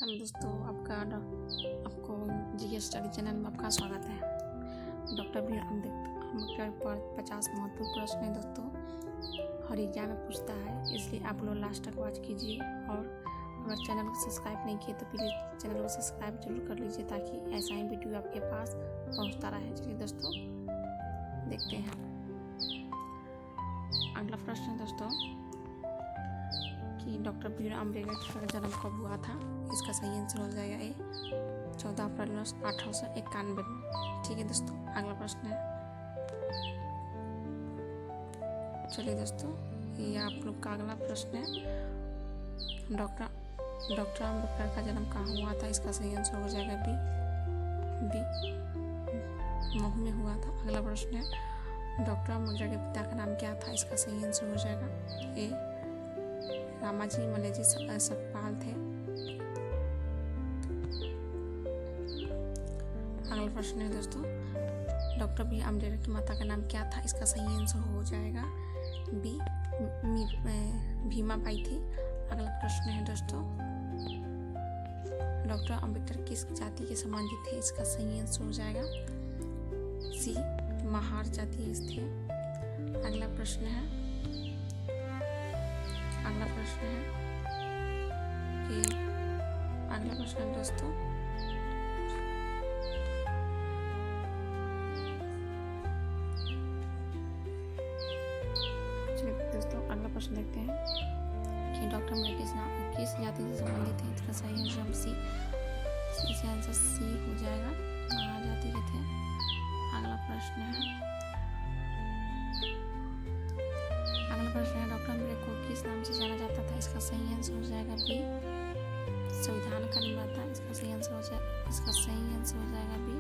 Hello दोस्तों, आपको GK study channel में आपका स्वागत है। डॉक्टर बी आर अम्बेडकर पर 50 महत्वपूर्ण प्रश्न है दोस्तों, हर एग्जाम में पूछता है, इसलिए आप लोग लास्ट तक वॉच कीजिए। और अगर चैनल को सब्सक्राइब नहीं किए तो प्लीज़ चैनल को सब्सक्राइब जरूर कर लीजिए ताकि ऐसा ही वीडियो आपके पास पहुंचता रहे। चलिए दोस्तों देखते हैं। अगला प्रश्न है दोस्तों कि डॉक्टर बी आर अम्बेडकर का जन्म कब हुआ था। इसका सही आंसर हो जाएगा ए 14 अप्रैल 1891 में। ठीक है दोस्तों, अगला प्रश्न है। चलिए दोस्तों, ये आप लोग का अगला प्रश्न है। डॉक्टर अम्बेडकर का जन्म कहाँ हुआ था। इसका सही आंसर हो जाएगा बी महू में हुआ था। अगला प्रश्न है, डॉक्टर अम्बेडकर के पिता का नाम क्या था। इसका सही आंसर हो जाएगा ए रामाजी मलेजी सकपाल थे। अगला प्रश्न है दोस्तों, डॉक्टर बी आर अम्बेडकर की माता का नाम क्या था। इसका सही आंसर हो जाएगा बी भीमाबाई थी। अगला प्रश्न है दोस्तों, डॉक्टर अम्बेडकर किस जाति के संबंधित थे। इसका सही आंसर हो जाएगा सी महार जाति थे। अगला प्रश्न है दोस्तों, अगला प्रश्न देखते हैं कि डॉक्टर अम्बेडकर किस जाति से संबंधित है। इसका सही आंसर सी आंसर सी हो जाएगा, महार जाति के थे। अगला प्रश्न है, डॉक्टर अम्बेडकर को किस नाम से जाना जाता था। इसका सही आंसर हो जाएगा बी संविधान का निर्माता। इसका सही आंसर हो जाएगा बी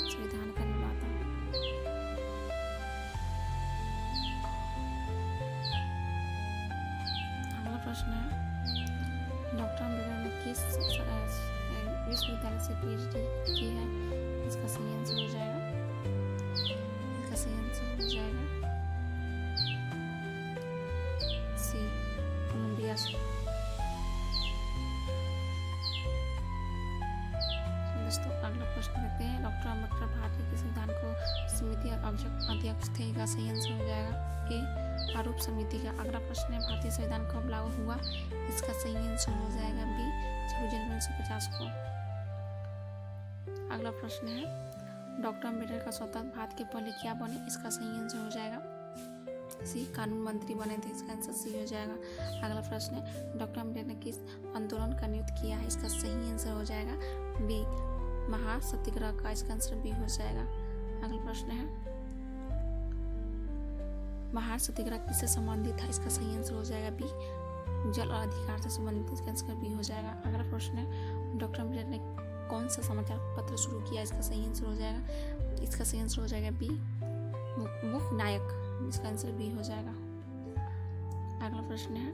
संविधान का निर्माता। अगला प्रश्न है, डॉक्टर अम्बेडकर ने किस विश्वविद्यालय से पीएचडी की है। इसका सही आंसर हो जाएगा सी कोलंबिया से। दोस्तों अगला प्रश्न देखते हैं, डॉक्टर अम्बेडकर भारतीय के संविधान को समिति अध्यक्ष थे। इसका सही आंसर हो जाएगा ए आरूप समिति का। अगला प्रश्न है, भारतीय संविधान कब लागू हुआ। इसका सही आंसर हो जाएगा बी 26 जनवरी 1950 को। अगला प्रश्न है, डॉक्टर अम्बेडकर का स्वतंत्र भारत के पहले क्या बने। इसका सही आंसर हो जाएगा सी कानून मंत्री बने थे। इसका आंसर सी हो जाएगा। अगला प्रश्न है, डॉक्टर अम्बेडकर ने किस आंदोलन का नेतृत्व किया है। इसका सही आंसर हो जाएगा बी महासत्याग्रह का। इसका आंसर बी हो जाएगा। अगला प्रश्न है, महार सत्याग्रह किससे संबंधित था। इसका सही आंसर हो जाएगा बी जल और अधिकार से संबंधित। इसका आंसर बी हो जाएगा। अगला प्रश्न है, डॉक्टर अम्बेडकर ने कौन सा समाचार पत्र शुरू किया। इसका सही आंसर हो जाएगा बी मुख्य नायक। इसका आंसर बी हो जाएगा। अगला प्रश्न है,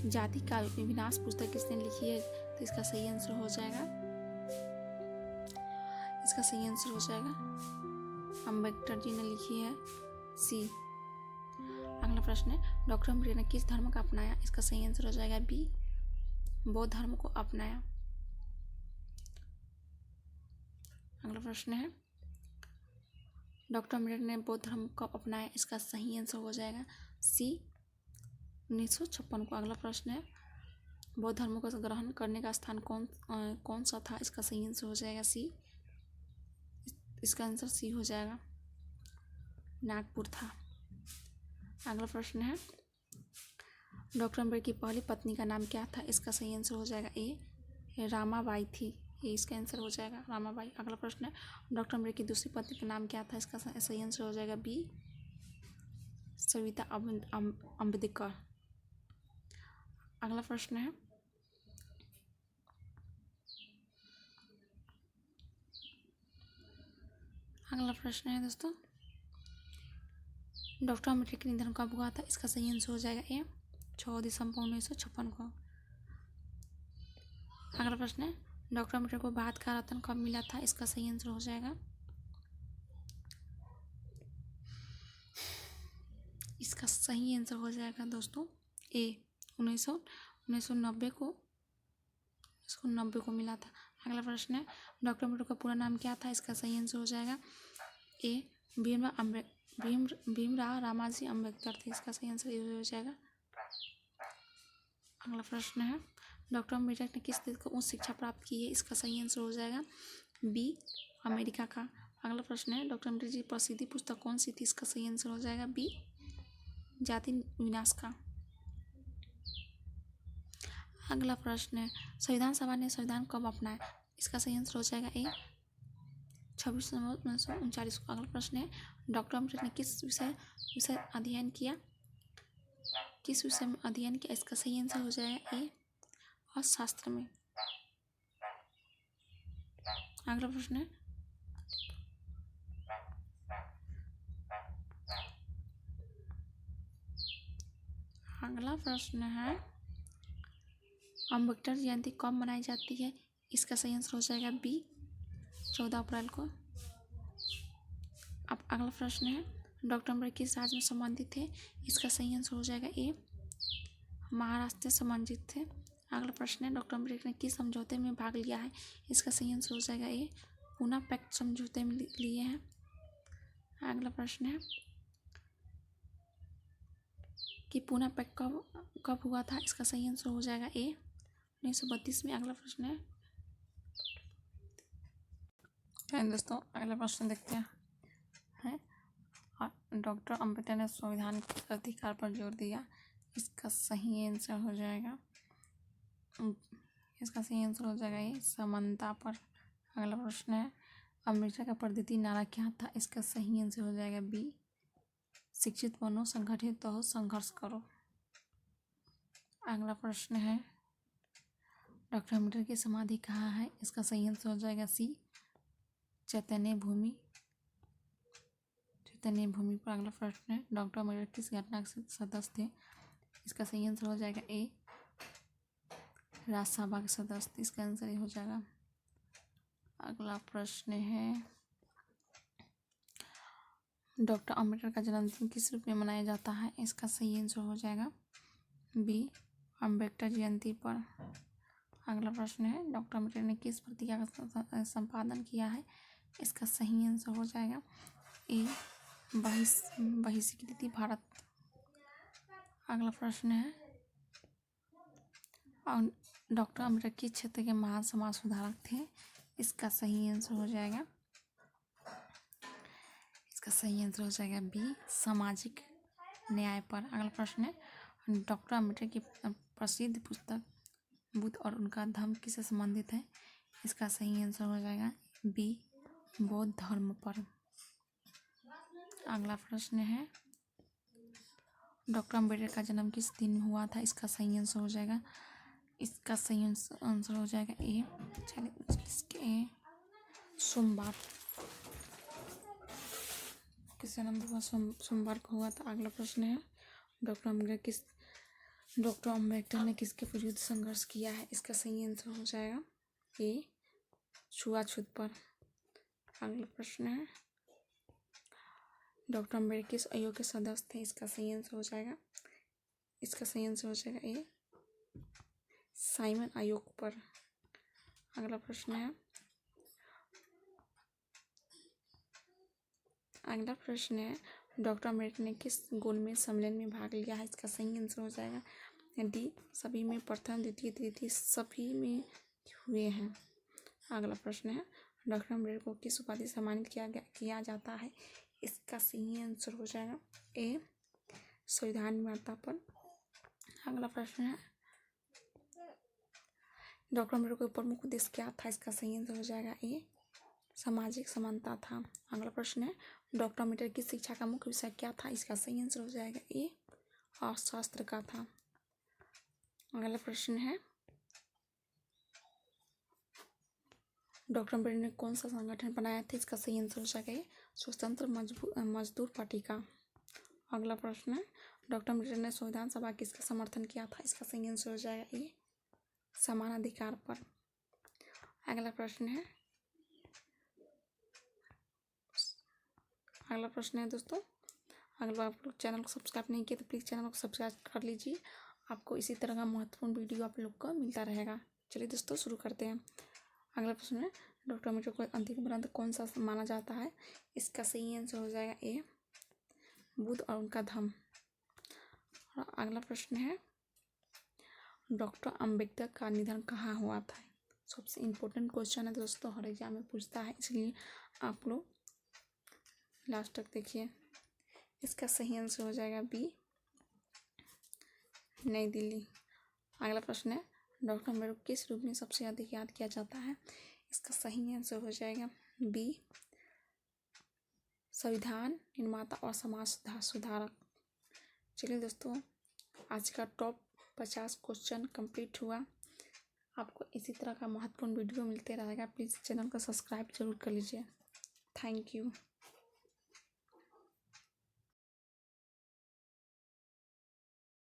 जाति का विनाश पुस्तक किसने लिखी है। तो इसका सही आंसर हो जाएगा अम्बेडकर जी ने लिखी है सी। अगला प्रश्न है, डॉक्टर अम्बेडकर ने किस धर्म का अपनाया। इसका सही आंसर हो जाएगा बी बौद्ध धर्म को अपनाया। अगला प्रश्न है, डॉक्टर अम्बेडकर ने बौद्ध धर्म को अपनाया। इसका सही आंसर हो जाएगा सी 1956 को। अगला प्रश्न है, बौद्ध धर्म को ग्रहण करने का स्थान कौन सा था। इसका सही आंसर हो जाएगा सी। इसका आंसर सी हो जाएगा, नागपुर था। अगला प्रश्न है, डॉक्टर अम्बेडकर की पहली पत्नी का नाम क्या था। इसका सही आंसर हो जाएगा ए रामाबाई थी। ये इसका आंसर हो जाएगा रामाबाई। अगला प्रश्न है, डॉक्टर अम्बेडकर की दूसरी पत्नी का नाम क्या था। इसका सही आंसर हो जाएगा बी सविता अम्बेडकर। अगला प्रश्न है, दोस्तों, डॉक्टर अम्बेडकर का निधन कब हुआ था। इसका सही आंसर हो जाएगा ए 6 दिसंबर 1956 को। अगला प्रश्न है, डॉक्टर अम्बेडकर को भारत का रत्न कब मिला था। इसका सही आंसर हो जाएगा इसका सही आंसर हो जाएगा दोस्तों ए 1990 को 1990 को मिला था। अगला प्रश्न है डॉक्टर अम्बेडकर का पूरा नाम क्या था? इसका सही आंसर हो जाएगा ए भीमराव रामाजी अम्बेडकर थे। इसका सही आंसर ये हो जाएगा। अगला प्रश्न है डॉक्टर अम्बेडकर ने किस देश को उच्च शिक्षा प्राप्त की है? इसका सही आंसर हो जाएगा बी अमेरिका का। अगला प्रश्न है डॉक्टर अम्बेडकर की प्रसिद्ध पुस्तक कौन सी थी? इसका सही आंसर हो जाएगा बी जाति विनाश का। अगला प्रश्न है संविधान सभा ने संविधान कब अपनाया? इसका सही आंसर हो जाएगा ए 26 नवंबर 1939 को। अगला प्रश्न है डॉक्टर अम्बेडकर ने किस विषय अध्ययन किया? किस विषय में अध्ययन किया? इसका सही आंसर हो जाएगा ए अर्थशास्त्र में। अगला प्रश्न है अम्बेडकर जयंती कब मनाई जाती है? इसका सही आंसर हो जाएगा बी 14 अप्रैल को। अब अगला प्रश्न है डॉक्टर अम्बेडकर किस राज्य में संबंधित थे? इसका सही आंसर हो जाएगा ए महाराष्ट्र से संबंधित थे। अगला प्रश्न है डॉक्टर अम्बेडकर ने किस समझौते में भाग लिया है? इसका सही आंसर हो जाएगा ए पूना पैक्ट समझौते में लिए हैं। अगला प्रश्न है कि पूना पैक्ट कब हुआ था? इसका सही आंसर हो जाएगा ए 1932 में। अगला प्रश्न है दोस्तों अगला प्रश्न देखते हैं डॉक्टर अम्बेडकर ने संविधान के अधिकार पर जोर दिया। इसका सही आंसर हो जाएगा ये समानता पर। अगला प्रश्न है अम्बेडकर का प्रतीक नारा क्या था? इसका सही आंसर हो जाएगा बी शिक्षित बनो संगठित हो संघर्ष करो। अगला प्रश्न है डॉक्टर अम्बेडकर की समाधि कहाँ है? इसका सही आंसर हो जाएगा सी चैतन्य भूमि पर। अगला प्रश्न है डॉक्टर अम्बेडकर किस घटना के सदस्य थे? इसका सही आंसर हो जाएगा ए राज्यसभा के सदस्य थे। इसका आंसर ये हो जाएगा। अगला प्रश्न है डॉक्टर अम्बेडकर का जन्मदिन किस रूप में मनाया जाता है? इसका सही आंसर हो जाएगा बी अम्बेडकर जयंती पर। अगला प्रश्न है डॉक्टर अम्बेडकर ने किस पत्रिका का संपादन किया है? इसका सही आंसर हो जाएगा ए बहिष्कृति भारत। अगला प्रश्न है डॉक्टर अम्बेडकर किस क्षेत्र के महान समाज सुधारक थे? इसका सही आंसर हो जाएगा बी सामाजिक न्याय पर। अगला प्रश्न है डॉक्टर अम्बेडकर की प्रसिद्ध पुस्तक बुद्ध और उनका धर्म किससे संबंधित है? इसका सही आंसर हो जाएगा बी बौद्ध धर्म पर। अगला प्रश्न है डॉक्टर अम्बेडकर का जन्म किस दिन हुआ था? इसका सही आंसर हो जाएगा ए सोमवार। किस जन्म हुआ? सोमवार को हुआ था। अगला प्रश्न है डॉक्टर अम्बेडकर ने किसके विरुद्ध संघर्ष किया है? इसका सही आंसर हो जाएगा ए छुआछूत पर। अगला प्रश्न है डॉक्टर अम्बेडकर किस आयोग के सदस्य थे? इसका सही आंसर हो जाएगा ए साइमन आयोग पर। अगला प्रश्न है डॉक्टर अम्बेडकर ने किस गोलमेज सम्मेलन में भाग लिया है? इसका सही आंसर हो जाएगा डी सभी में प्रथम द्वितीय तृतीय सभी में हुए हैं। अगला प्रश्न है डॉक्टर अम्बेडकर को किस उपाधि से सम्मानित किया जाता है? इसका सही आंसर हो जाएगा ए संविधान निर्माता पर। अगला प्रश्न है डॉक्टर अम्बेडकर का प्रमुख उद्देश्य क्या था? इसका सही आंसर हो जाएगा ए सामाजिक समानता था। अगला प्रश्न है डॉक्टर अम्बेडकर की शिक्षा का मुख्य विषय क्या था? इसका सही आंसर हो जाएगा ए अर्थशास्त्र का था। अगला प्रश्न है डॉक्टर अम्बेडकर ने कौन सा संगठन बनाया था? इसका सही आंसर हो जाएगा ए स्वतंत्र मजदूर पार्टी का। अगला प्रश्न है डॉक्टर अम्बेडकर ने संविधान सभा किसका समर्थन किया था? इसका सही आंसर हो जाएगा ए समान अधिकार पर। अगला प्रश्न है दोस्तों अगर आप लोग चैनल को सब्सक्राइब नहीं किए तो प्लीज़ चैनल को सब्सक्राइब कर लीजिए। आपको इसी तरह का महत्वपूर्ण वीडियो आप लोग को मिलता रहेगा। चलिए दोस्तों शुरू करते हैं। अगला प्रश्न है, डॉक्टर अम्बेडकर को अंतिम ग्रंथ कौन सा माना जाता है? इसका सही आंसर हो जाएगा ए, बुद्ध और उनका धम्म। और अगला प्रश्न है, डॉक्टर अम्बेडकर का निधन कहाँ हुआ था? सबसे इम्पोर्टेंट क्वेश्चन है दोस्तों, हर एग्जाम में पूछता है, इसलिए आप लोग लास्ट तक देखिए। इसका सही आंसर हो जाएगा बी, नई दिल्ली। अगला प्रश्न है, डॉक्टर अम्बेडकर को किस रूप में सबसे अधिक याद किया जाता है? इसका सही आंसर हो जाएगा बी, संविधान निर्माता और समाज सुधारक। चलिए दोस्तों, आज का टॉप 50 क्वेश्चन कंप्लीट हुआ। आपको इसी तरह का महत्वपूर्ण वीडियो मिलते रहेगा। प्लीज़ चैनल को सब्सक्राइब जरूर कर लीजिए। Thank you.